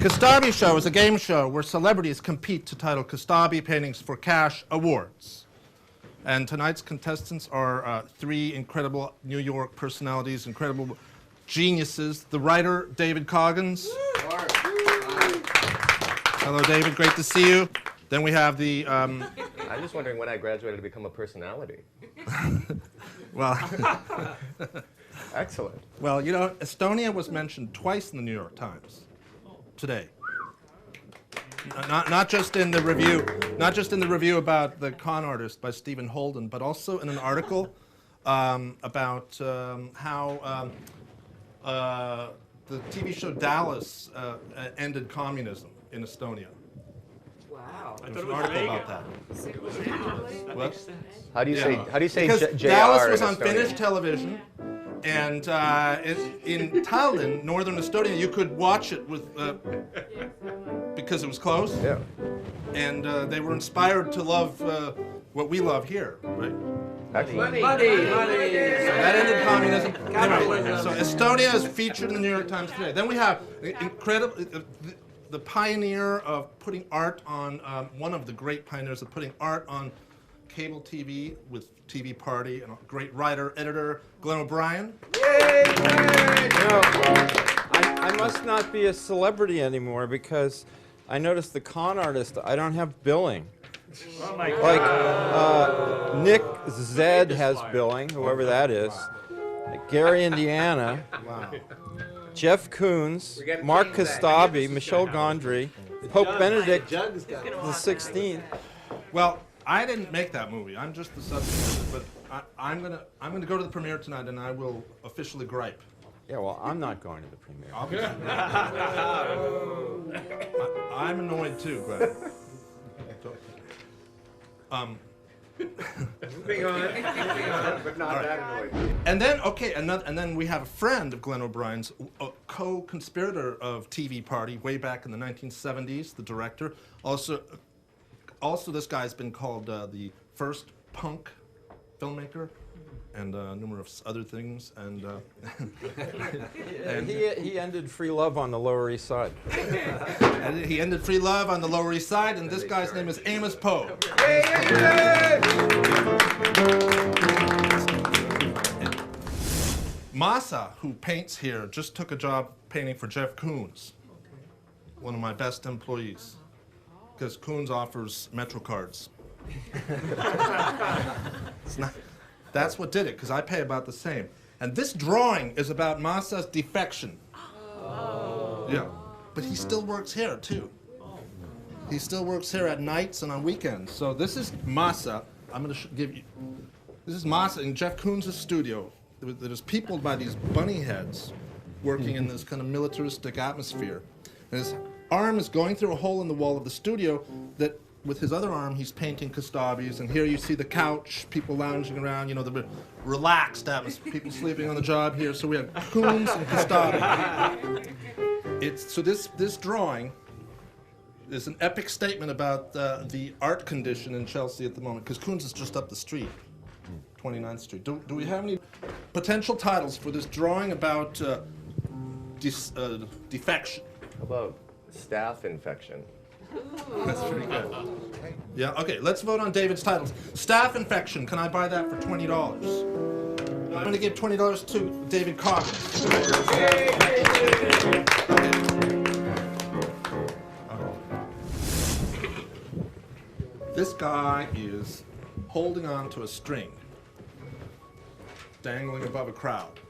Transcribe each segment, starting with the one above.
Kostabi Show is a game show where celebrities compete to title Kostabi paintings for cash awards. And tonight's contestants are three incredible New York personalities, incredible geniuses. The writer, David Coggins. Hello, David. Great to see you. Then we have the... I'm just wondering when I graduated to become a personality. Well... Excellent. Well, you know, Estonia was mentioned twice in the New York Times today. Not just in the review about The Con Artist by Stephen Holden, but also in an article about how the TV show Dallas ended communism in Estonia. Wow. There's an article about that. What? How do you say Because JR Dallas was in on Estonian? Finnish television, and in Tallinn, northern Estonia, you could watch it with because it was close. Yeah. And they were inspired to love what we love here, right? Excellent. Money. So that ended communism. Anyway, so Estonia is featured in the New York Times today. Then we have incredible. The pioneer of putting art on, one of the great pioneers of putting art on cable TV with TV Party, and a great writer, editor, Glenn O'Brien. Yay! I must not be a celebrity anymore because I noticed The Con Artist, I don't have billing. Oh my God. Like, Nick Zed has billing, whoever that is. Gary, Indiana. Wow. Jeff Koons, Mark Kostabi, Michel Gondry, Pope Benedict the 16th. Well, I didn't make that movie. I'm just the subject, but I'm gonna go to the premiere tonight, and I will officially gripe. Yeah, well, I'm not going to the premiere. I'm annoyed too, Glenn. Moving on, but not that annoyed. And then, okay, and then we have a friend of Glenn O'Brien's, a co-conspirator of TV Party way back in the 1970s, the director. Also this guy's been called the first punk filmmaker, and numerous other things. And, and he ended free love on the Lower East Side. and he ended free love on the Lower East Side, and this guy's name is Amos Poeand. Masa, who paints here, just took a job painting for Jeff Koons, one of my best employees, because Koons offers Metro cards. That's what did it, because I pay about the same. And this drawing is about Masa's defection. Oh. Yeah, but he still works here, too. He still works here at nights and on weekends. So this is Masa. I'm going to give you... This is Masa in Jeff Koons' studio that is peopled by these bunny heads working in this kind of militaristic atmosphere. And his arm is going through a hole in the wall of the studio that, with his other arm, he's painting Kostabis. And here you see the couch, people lounging around, you know, the relaxed atmosphere, people sleeping on the job here. So we have Koons and Kostabi. So this drawing is an epic statement about the art condition in Chelsea at the moment, because Koons is just up the street, 29th Street. Do we have any potential titles for this drawing about defection? How about staph infection? That's pretty good. Yeah, okay, let's vote on David's titles. Staph infection, can I buy that for $20? I'm going to give $20 to David Coggins. This guy is holding on to a string, dangling above a crowd.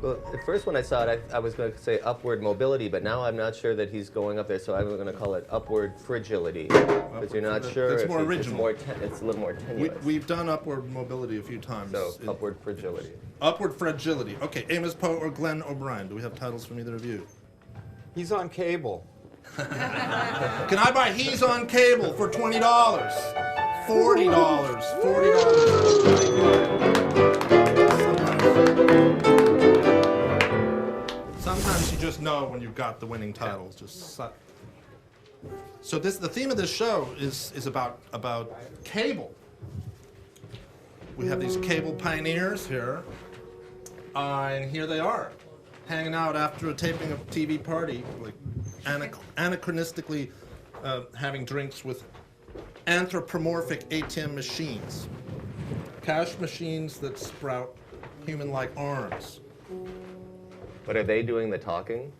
Well, at first when I saw it, I was going to say upward mobility, but now I'm not sure that he's going up there, so I'm going to call it upward fragility. Because you're not sure That's if more original. it's a little more tenuous. We've done upward mobility a few times. So, upward fragility. Upward fragility. Okay, Amos Poe or Glenn O'Brien? Do we have titles from either of you? He's on cable. Can I buy He's on Cable for $20? $40. Sometimes you just know when you've got the winning title. So the theme of this show is about cable. We have these cable pioneers here, and here they are, hanging out after a taping of TV Party, like anachronistically having drinks with anthropomorphic ATM machines. Cash machines that sprout human-like arms. But are they doing the talking?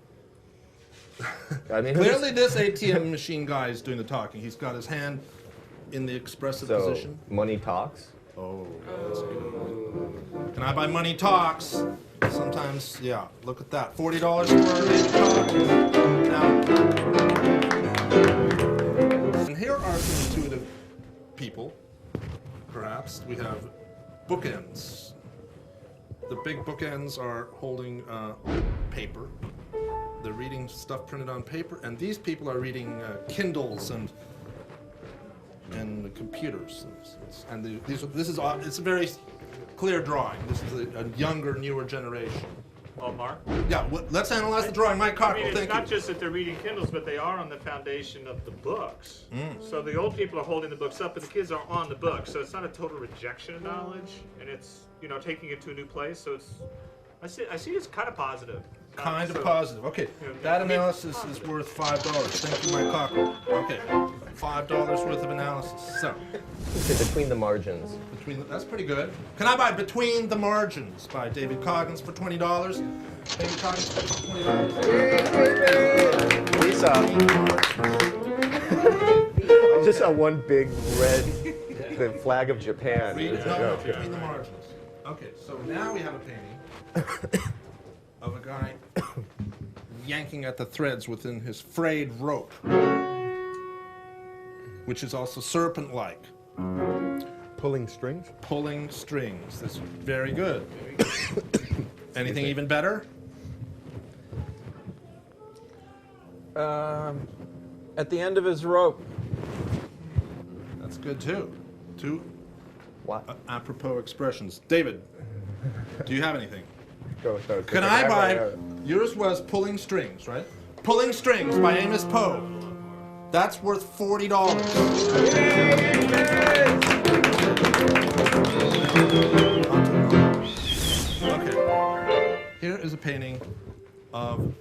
I mean, Clearly this ATM machine guy is doing the talking. He's got his hand in the expressive so position. money talks. Oh, that's good. Can I buy Money Talks? Sometimes, yeah. Look at that. $40 for a David Coggins. Now, and here are some intuitive people. Perhaps we have bookends. The big bookends are holding paper. They're reading stuff printed on paper, and these people are reading Kindles and computers. And it's a very clear drawing. This is a younger, newer generation. Oh, Mark? Yeah, let's analyze the drawing. Mike I Cockrell, mean, it's thank not you. just that they're reading Kindles, but they are on the foundation of the books. So the old people are holding the books up, but the kids are on the books. So it's not a total rejection of knowledge, and it's, you know, taking it to a new place. So it's, I see it's kind of positive. Kind of So- positive. Okay, that analysis is worth $5. Thank you, Mike Cockrell. Okay, $5 worth of analysis. So, Okay, between the margins. that's pretty good. Can I buy Between the Margins by David Coggins for $20? David Coggins for $20. Lisa, I just saw one big red, the flag of Japan. Read it. It's a No, joke, yeah. Between the Margins. Okay, so now we have a painting of a guy yanking at the threads within his frayed rope, which is also serpent-like. Pulling strings? Pulling strings. That's very good. Anything even better? At the end of his rope. That's good too. Two What? apropos expressions. David, do you have anything? Go. Can I buy? Yours was Pulling Strings, right? Pulling Strings by Amos Poe. That's worth $40. Okay. Here is a painting of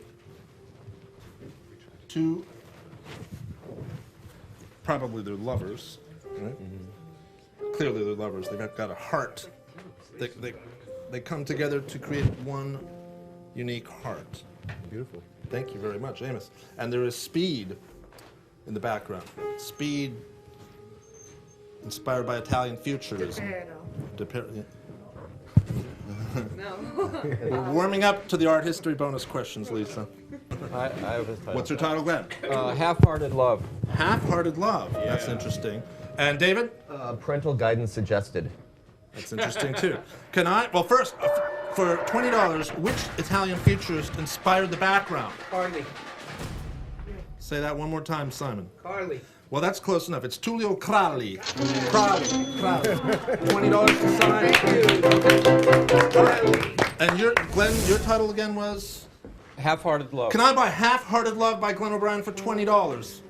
two, probably they're lovers. Right? Clearly they're lovers. They've got a heart. They come together to create one unique heart. Beautiful. Thank you very much, Amos. And there is Speed in the background. Speed, inspired by Italian futurism. Yeah. We're warming up to the art history bonus questions, Lisa. I have his title. What's your title, Glenn? Half-Hearted Love. Half-Hearted Love. That's interesting. And David? Parental guidance suggested. That's interesting too. Can I? Well, first, for $20, which Italian futurist inspired the background? Carly. Say that one more time, Simon. Carly. Well, that's close enough. It's Tullio Cralli. Cralli. $20 to sign. All right. And Glenn, your title again was? Half-Hearted Love. Can I buy Half-Hearted Love by Glenn O'Brien for $20?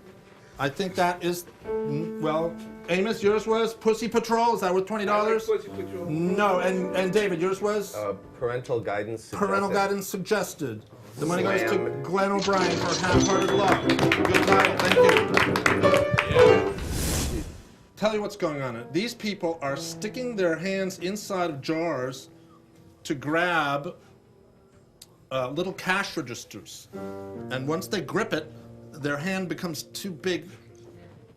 I think that is, well, Amos, yours was Pussy Patrol. Is that worth $20? Pussy Patrol. No, and David, yours was? Parental guidance suggested. Parental Guidance Suggested. The money goes to Slam. Glenn O'Brien for Half-Hearted Love. Good title, thank you. Tell you what's going on. These people are sticking their hands inside of jars to grab little cash registers. And once they grip it, their hand becomes too big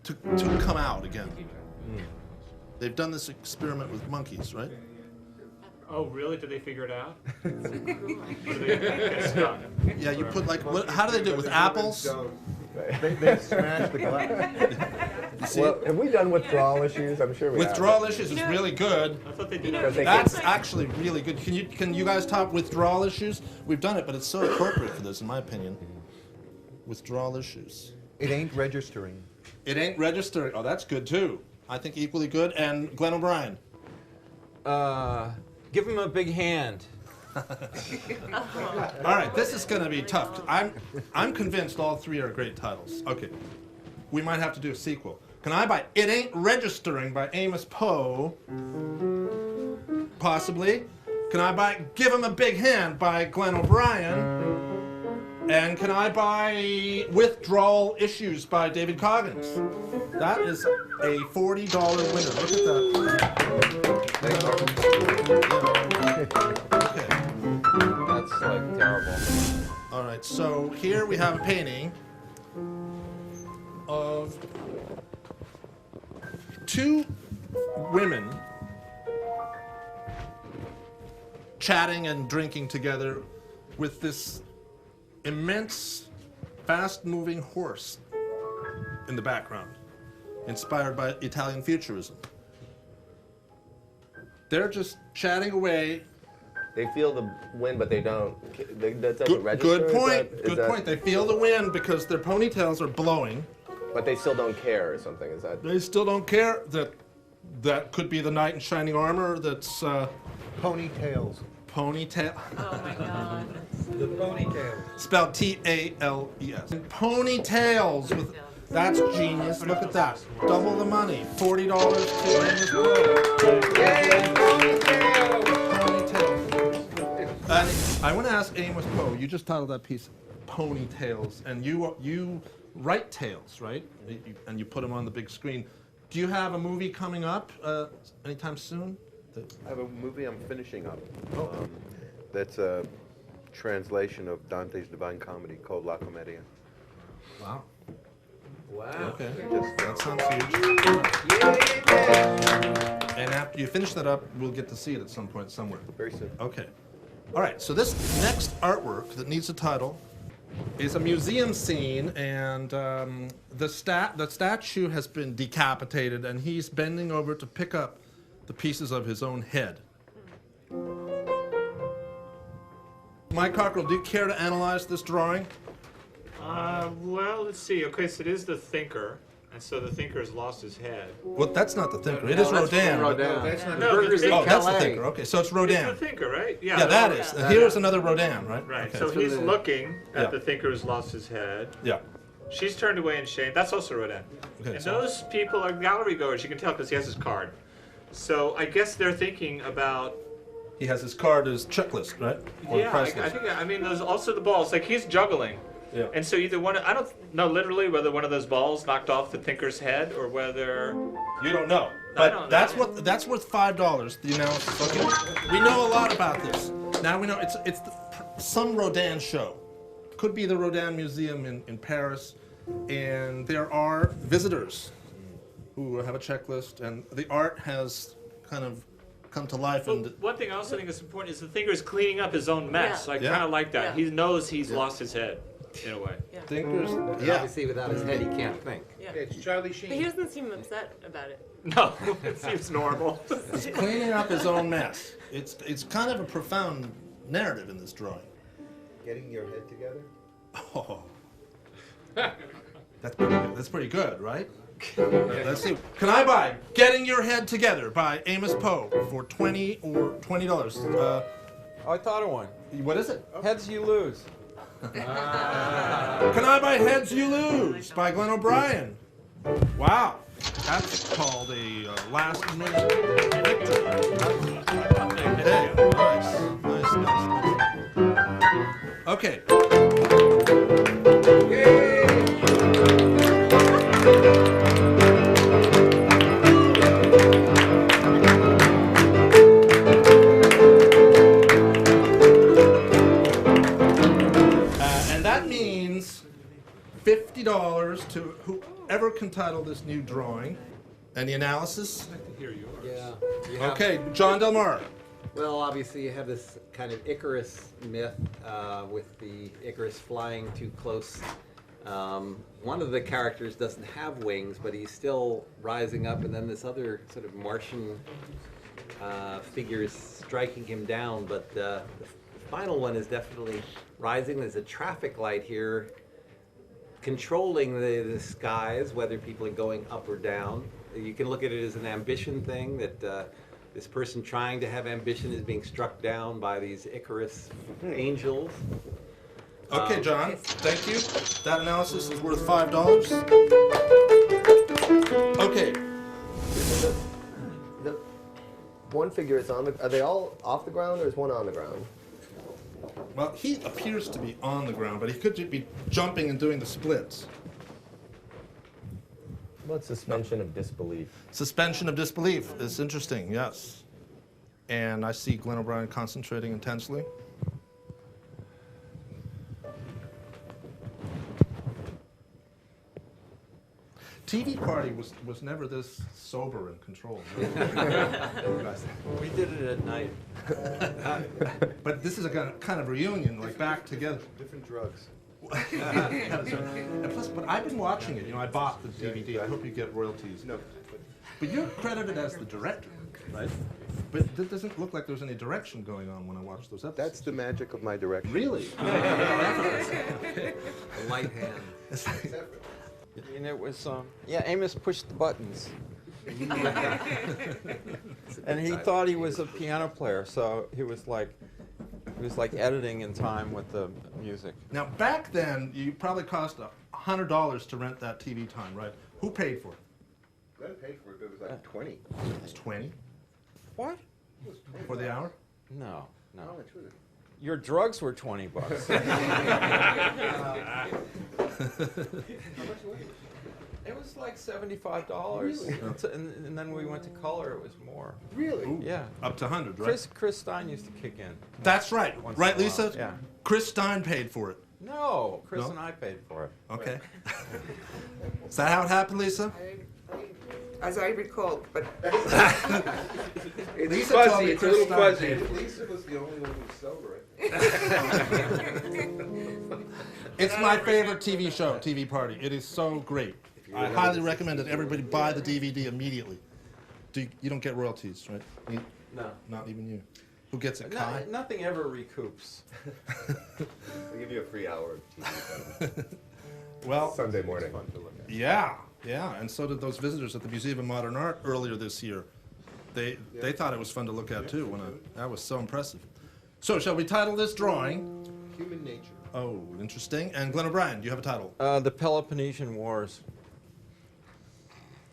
to come out again. They've done this experiment with monkeys, right? Oh, really? Did they figure it out? Or did they get stuck? Yeah, you put like, how do they do it, with apples? They smashed the glass. You see Well, it? have we done withdrawal issues? I'm sure we have. Withdrawal issues is really good. I thought they did Because it. they That's can- actually really good. Can you guys talk withdrawal issues? We've done it, but it's so appropriate for this, in my opinion. Withdrawal issues. It ain't registering. It ain't registering. Oh, that's good too. I think equally good. And Glenn O'Brien. Give him a big hand. All right, this is going to be tough. I'm convinced all three are great titles. Okay, we might have to do a sequel. Can I buy It Ain't Registering by Amos Poe? Possibly. Can I buy Give Him a Big Hand by Glenn O'Brien? And can I buy Withdrawal Issues by David Coggins? That is a $40 winner. Look at that. Okay. That's like terrible. All right, so here we have a painting of two women chatting and drinking together with this immense, fast-moving horse in the background, inspired by Italian futurism. They're just chatting away. They feel the wind, but they don't. That doesn't register. Good point. Is Good that- point. They feel the wind because their ponytails are blowing. But they still don't care or something. Is that? They still don't care. That could be the knight in shining armor. That's Ponytails. ponytail. Oh my God. The ponytail. Spelled T-A-L-E-S. Ponytails. That's genius. Look at that. Double the money. $40 to Amos Poe. And I want to ask Amos Poe. You just titled that piece "Ponytails," and you write tales, right? And you put them on the big screen. Do you have a movie coming up anytime soon? I have a movie I'm finishing up. That's a translation of Dante's Divine Comedy called La Commedia. Wow. Wow. Okay. Just, That sounds huge. And after you finish that up, we'll get to see it at some point somewhere. very soon. Okay. All right, so this next artwork that needs a title is a museum scene, and the statue has been decapitated, and he's bending over to pick up the pieces of his own head. Mike Cockrell, do you care to analyze this drawing? Well, let's see. Okay, so it is the thinker, and so the thinker has lost his head. Well, that's not the thinker. It is Rodin. That's not No, Burgers the in Oh, that's the Calais. thinker. Okay, so it's It's Rodin. the thinker, right? Yeah, that is. Here's another Rodin, right? Right. Okay. So he's looking Yeah. at the thinker who's lost his head. Yeah. She's turned away in shame. That's also Rodin. Okay, And so- those people are gallery goers. You can tell because he has his card. So I guess they're thinking about. He has his card as checklist, right? Or Yeah, price I list. think. I mean, there's also the balls. Like he's juggling. Yeah. And so either one. I don't know literally whether one of those balls knocked off the thinker's head or whether. You don't know, I but don't that's know. that's worth $5. The analysis. Okay, we know a lot about this. Now we know it's some Rodin show. Could be the Rodin Museum in Paris, and there are visitors who have a checklist, and the art has kind of come to life. Well, And one thing I also think is important is the thinker is cleaning up his own mess. Yeah. I Yeah. kind of like that. Yeah. He knows he's lost his head, in a way. thinkers, Yeah. yeah. Obviously, without his head, he can't think. Yeah. It's Charlie But he Sheen. doesn't seem upset about it. No, it seems normal. He's cleaning up his own mess. It's kind of a profound narrative in this drawing. Getting your head together? Oh. That's pretty good. That's pretty good, right? Let's see. Can I buy "Getting Your Head Together" by Amos Poe for $20 or $20? Oh, I thought of one. What is it? Heads you lose. Can I buy "Heads You Lose" by Glenn O'Brien? Wow, that's called a last-minute victory. Hey, nice. Okay. And that means $50 to whoever can title this new drawing. Any analysis? Here you are. Yeah. You have- Okay, John Del Mar. Well, obviously, you have this kind of Icarus myth with the Icarus flying too close. One of the characters doesn't have wings, but he's still rising up, and then this other sort of Martian figure is striking him down. But the final one is definitely rising. There's a traffic light here controlling the skies, whether people are going up or down. You can look at it as an ambition thing, that this person trying to have ambition is being struck down by these Icarus angels. Okay, John, thank you. That analysis is worth $5. Okay, The one figure is on the. Are they all off the ground, or is one on the ground? Well, he appears to be on the ground, but he could be jumping and doing the splits. What suspension of disbelief? Suspension of disbelief is interesting, yes. And I see Glenn O'Brien concentrating intensely. TV Party was never this sober and controlled. We did it at night. But this is a kind of reunion, like back together. Different drugs. And plus, but I've been watching it. You know, I bought the DVD. I hope you get royalties. No. But you're credited as the director, right? But it doesn't look like there's any direction going on when I watch those episodes. That's the magic of my direction. Really? A light hand. And it was, yeah, Amos pushed the buttons. And he thought he was a piano player, so he was like editing in time with the music. Now, back then, you probably cost $100 to rent that TV time, right? Who paid for it? Glenn paid for it, but it was like 20. It was 20 What? for the hour? No, How no. much was it? Your drugs were $20. How much was it? It was like $75. And then we went to color, it was more. Really? Yeah. Up to 100, right? Chris Stein used to kick in. That's right. Once Right, in a Lisa? while, yeah. Chris Stein paid for it. No, Chris No? and I paid for it. Okay. Is that how it happened, Lisa? As I recall, but Lisa told me Chris Stein paid for it. Lisa was the only one who was sober. It's my favorite TV show, TV Party. It is so great. I highly recommend that everybody buy the DVD immediately. You don't get royalties, right? No. Not even you. Who gets it, Kai? Nothing ever recoups. We'll give you a free hour of TV Well, Sunday morning. yeah, and so did those visitors at the Museum of Modern Art earlier this year. They thought it was fun to look at too. That was so impressive. So, shall we title this drawing? Human nature. Oh, interesting. And Glenn O'Brien, do you have a title? The Peloponnesian Wars.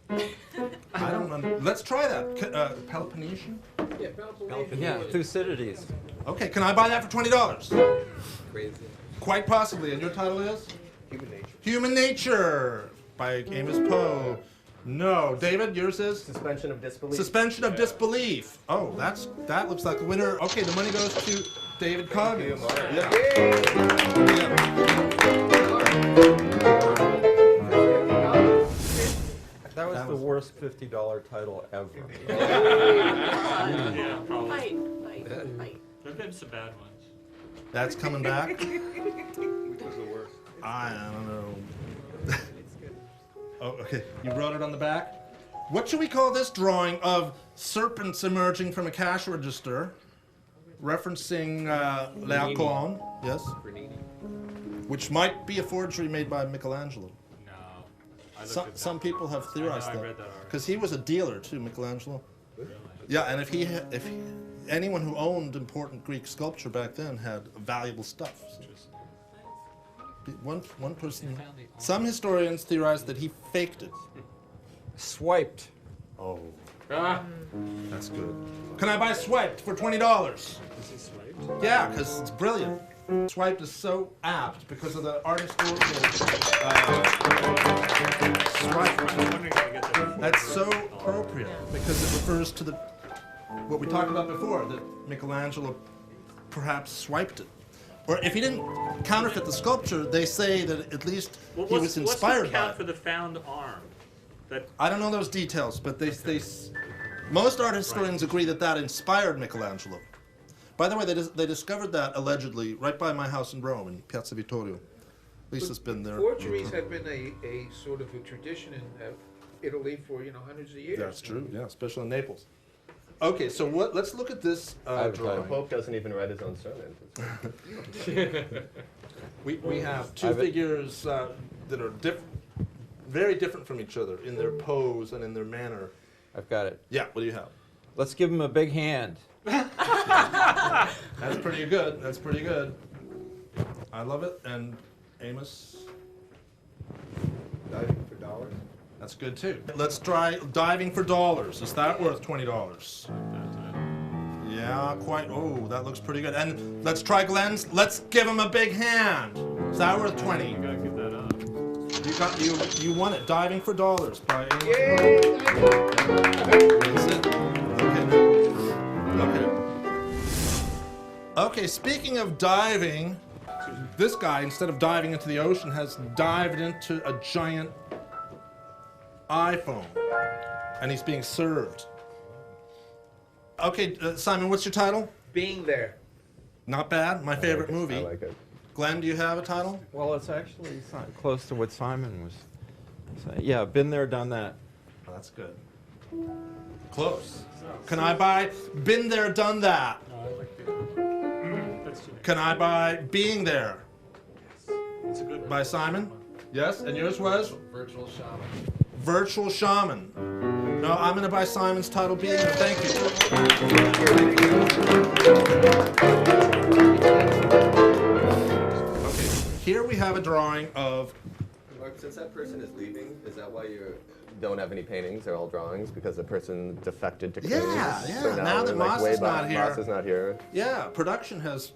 I don't know. Let's try that. Peloponnesian? Yeah, Thucydides. Okay, can I buy that for $20? Crazy. Quite possibly. And your title is? Human nature. Human Nature by Amos Poe. No. David, yours is? Suspension of disbelief. Suspension of disbelief. Oh, that looks like a winner. Okay, the money goes to David Coggins. Yeah. That was the worst $50 title ever. Yeah, probably. Fight. There've been some bad ones. That's coming back. Which was the worst? I don't know. Oh, okay. You wrote it on the back. What should we call this drawing of serpents emerging from a cash register, referencing Laocoon? Yes. Bernini. Which might be a forgery made by Michelangelo. No. I looked at Some people have theorized I that read that article. because he was a dealer too, Michelangelo. Yeah, and if anyone who owned important Greek sculpture back then had valuable stuff. One person. Some historians theorize that he faked it. Swiped. Oh, Ah. that's good. Can I buy Swiped for $20? Is he swiped? Yeah, because it's brilliant. Swiped is so apt because of the art historical Swiped. I was wondering if I get that before. That's so appropriate because it refers to what we talked about before, that Michelangelo perhaps swiped it. Or if he didn't counterfeit the sculpture, they say that at least Well, he was inspired what's the by count it. for the found arm? That I don't know those details, but most art historians agree that that inspired Michelangelo. By the way, they discovered that allegedly right by my house in Rome, in Piazza Vittorio. Lisa's been there. forgeries have been a sort of a tradition in Italy for hundreds of years. That's true, yeah, especially in Naples. Okay, so let's look at this The drawing. Pope doesn't even write his own sermons. We have two figures that are very different from each other in their pose and in their manner. I've got it. Yeah, what do you have? Let's give him a big hand. That's pretty good. That's pretty good. I love it. And Amos, Diving for dollars. that's good too. Let's try diving for dollars. Is that worth $20? Yeah, quite. Oh, that looks pretty good. And let's try Glenn's. Let's give him a big hand. Is that worth 20? You gotta give that up. You won it. Diving for Dollars by Amos Yay! That's it. Okay. Okay, speaking of diving, this guy, instead of diving into the ocean, has dived into a giant iPhone. And he's being served. Okay, Simon, what's your title? Being there. Not bad. My favorite movie. I like it. Glenn, do you have a title? Well, it's actually close to what Simon was saying. Yeah, been there, done that. Oh, that's good. Close. Can I buy Been There, Done That? No, I like that's too Can I buy Being There It's a good one. by Simon? Yes, and yours was? Virtual shaman. Virtual Shaman. No, I'm going to buy Simon's title, Being There. Thank you. Okay, here we have a drawing of. Mark, since that person is leaving, is that why you don't have any paintings? They're all drawings because the person defected to Queens. Yeah. So Now that we're, like, Moss way is not back. here. Moss is not here. Yeah, production has.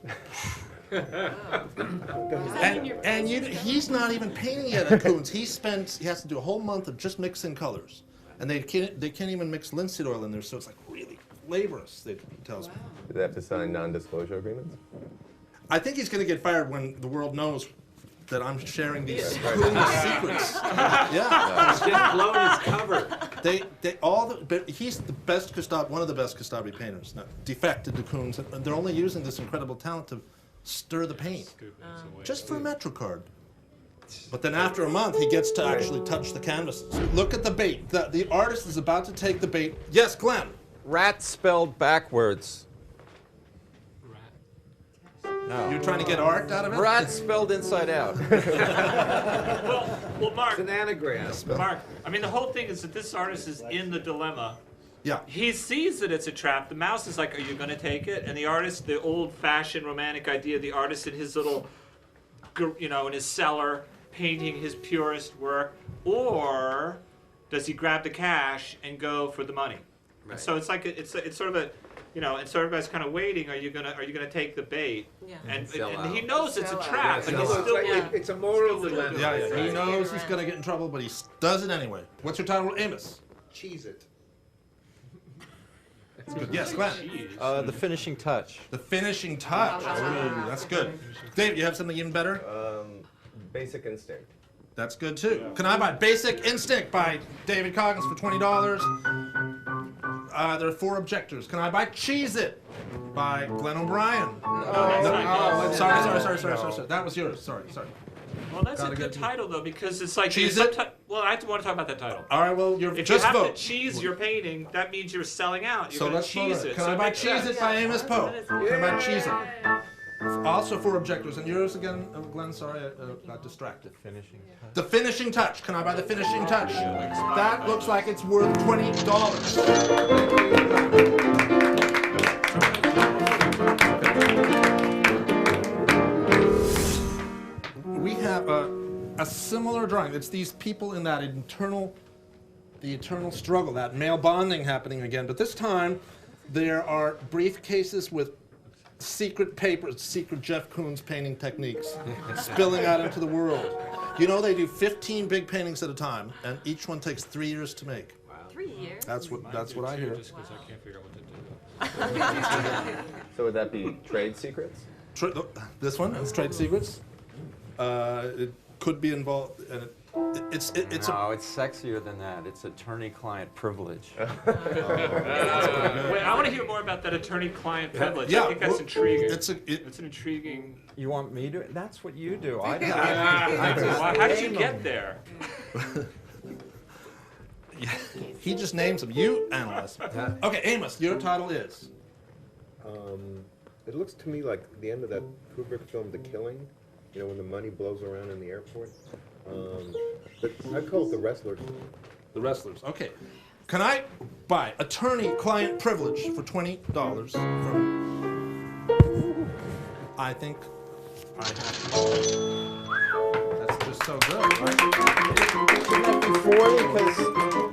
Is that in your He's not even painting yet at Coons. He has to do a whole month of just mixing colors, and they can't even mix linseed oil in there, so it's like really laborious. He tells me. Do they have to sign non-disclosure agreements? I think he's going to get fired when the world knows that I'm sharing these Coons secrets. Yeah, He's just blown his cover. but he's the best one of the best Kostabi painters. Now, defected to Coons, and they're only using this incredible talent to stir the paint, just for a MetroCard. But then after a month, he gets to actually touch the canvases. Look at the bait. The artist is about to take the bait. Yes, Glenn. Rat spelled backwards. No. You're trying to get art out of it? Rat spelled inside out. Well, Mark, It's an anagram. Mark, I mean, the whole thing is that this artist is in the dilemma. Yeah. He sees that it's a trap. The mouse is like, are you going to take it? And the artist, the old-fashioned romantic idea, the artist in his little, in his cellar, painting his purest work, or does he grab the cash and go for the money? Right. So it's like it's sort of a, and sort of as kind of waiting. Are you gonna take the bait? Yeah. And Sell he out. knows it's a Sell out. trap, but Yeah, he's sell out. still. Yeah. It's a moral Still dilemma. Yeah, yeah. He Right. knows he's going to get in trouble, but he does it anyway. What's your title, Amos? Cheese it. Yes, Glenn. Jeez. The finishing touch. The finishing touch. Ooh, that's good. Dave, you have something even better? Basic Instinct. That's good too. Can I buy Basic Instinct by David Coggins for $20? There are 4 objectors. Can I buy Cheese It by Glenn O'Brien? Sorry. That was yours. Sorry. Well, that's Gotta a good get- title though, because it's like Cheese someti- it? Well, I want to talk about that title. All right, well, you're If just you have vote. to cheese your painting, that means you're selling out. You're So going let's to vote. cheese on it. it. Can so I it buy makes Cheese sense. It by Amos Poe? That is Can I buy Cheese It? Also 4 objectors. And yours again, Glenn? Sorry, I got distracted. Finishing touch. The Finishing Touch. Can I buy the Finishing Touch? That looks like it's worth $20. We have a similar drawing. It's these people in that the eternal struggle, that male bonding happening again. But this time, there are briefcases with secret papers, secret Jeff Koons painting techniques spilling out into the world. You know, they do 15 big paintings at a time, and each one takes 3 years to make. 3 years. That's what I hear. Just because I can't figure out what to do. So would that be trade secrets? This one is Trade Secrets. It could be involved, and it's No, it's sexier than that. It's attorney-client privilege. Wait, I want to hear more about that attorney-client privilege. yeah. I think that's well, intriguing. It's an intriguing. You want me to? That's what you do. I How did you get there? he just names them. You analyze them. Okay, Amos, your title is. It looks to me like the end of that Kubrick film, The Killing. You know, when the money blows around in the airport. But I call it The Wrestlers. The Wrestlers. Okay. Can I buy attorney-client privilege for $20 from? I think I have to. That's just so good, right? before because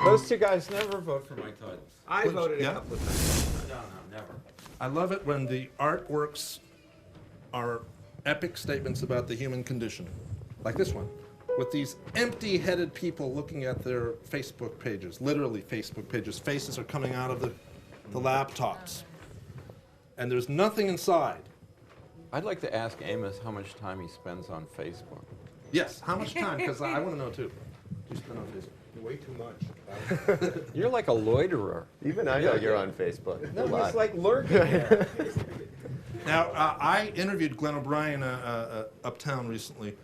those two guys never vote for my titles. I voted yeah? a couple of times. No, never. I love it when the artworks are epic statements about the human condition, like this one, with these empty-headed people looking at their Facebook pages, literally Facebook pages. Faces are coming out of the laptops, and there's nothing inside. I'd like to ask Amos how much time he spends on Facebook. Yes, how much time? Because I want to know too. Do you spend on Facebook? Way too much. You're like a loiterer. Even I know you're on Facebook. No, a lot. he's like lurking there. Now, I interviewed Glenn O'Brien uptown recently,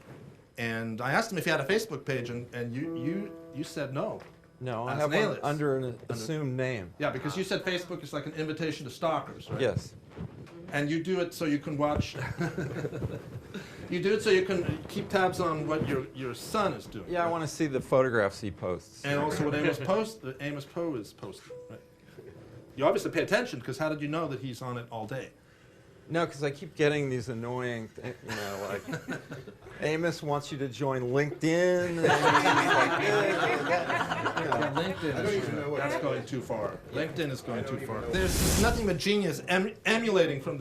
and I asked him if he had a Facebook page, and you said no. No, I As have an one alias. under an assumed name. Yeah, because you said Facebook is like an invitation to stalkers, right? Yes. And you do it so you can watch. You do it so you can keep tabs on what your son is doing. Yeah, I want to see the photographs he posts. And also what Amos Poe is posting. Right? You obviously pay attention, because how did you know that he's on it all day? No, because I keep getting these annoying, like, Amos wants you to join LinkedIn. And LinkedIn I don't even know what that's that going too far. LinkedIn is going too far. There's nothing but genius emulating from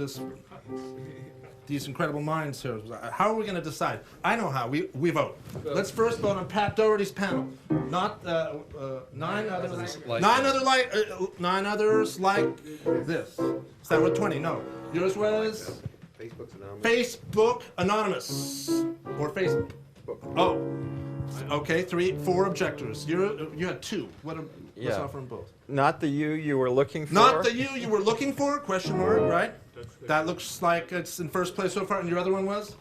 these incredible minds here. How are we going to decide? I know how. We vote. Let's first vote on Pat Daugherty's panel. Not nine others. Nine others like this. Is that what 20? No. Yours was Facebook's anonymous. Facebook Anonymous or Facebook. Oh. Okay, 4 objectors. You had 2. Let's Yeah. offer them both. Not the you were looking for. Not the you were looking for? Question mark, right? That looks like it's in first place so far. And your other one was?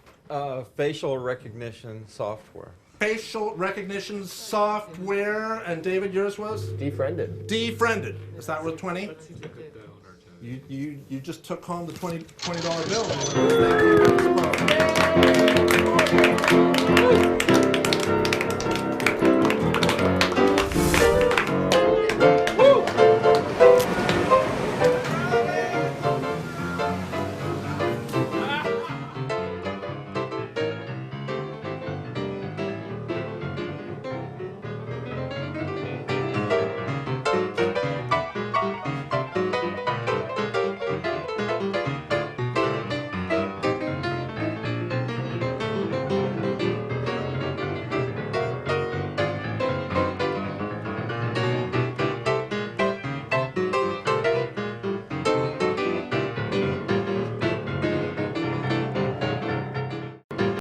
Facial recognition software. Facial recognition software. And David, yours was? Defriended. Defriended. Is that worth 20? You just took home the $20 bill. Thank you.